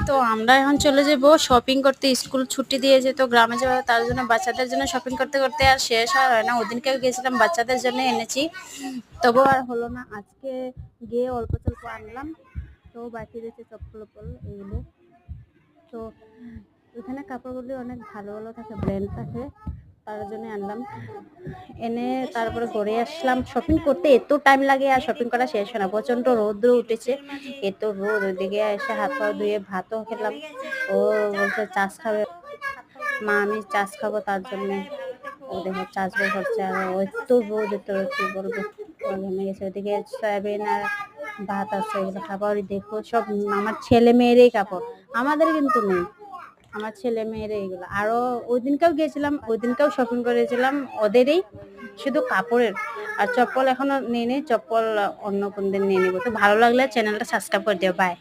তো আমরা এখন চলে যাব শপিং করতে। স্কুল ছুটি দিয়েছে তো গ্রামে যাবো, তার জন্য বাচ্চাদের জন্য শপিং করতে করতে আর শেষ আর হয় না। ওদিনকেও গেছিলাম বাচ্চাদের জন্য এনেছি, তবু আর হলো না। আজকে গিয়ে অল্প স্বল্প আনলাম, তো বাকি রয়েছে চপ্পল এগুলো। তো এখানে কাপড়গুলি অনেক ভালো ভালো থাকে, ব্র্যান্ড থাকে, তার জন্য আনলাম। এনে তারপরে ঘরে আসলাম। শপিং করতে এত টাইম লাগে আর শপিং করা শেষ হয় না, প্রচন্ড রৌদ্র উঠেছে, এত রোদ। ওইদিকে এসে হাত পা ধুয়ে ভাতও খেলাম। ও বলছে চাষ খাবে, মা আমি চাষ খাবো, তার জন্য ও দেখো চাষ বের করছে। আর ও এত রোদ, এত রোদ কি বলবো, ঘেমে গেছে। ওইদিকে সয়াবিন আর ভাত আছে, এগুলো খাবার। দেখো সব আমার ছেলে মেয়েরই কাপড়, আমাদের কিন্তু নেই, আমার ছেলে মেয়ের এইগুলো। আরো ওই দিনকেও গেছিলাম, ওই দিনকেও শপিং করেছিলাম ওদেরই, শুধু কাপড়ের। আর চপ্পল এখনো নিয়ে নেই, চপ্পল অন্য কোন দিন নিয়ে নিবো। তো ভালো লাগলে চ্যানেলটা সাবস্ক্রাইব করে দিও। বাই।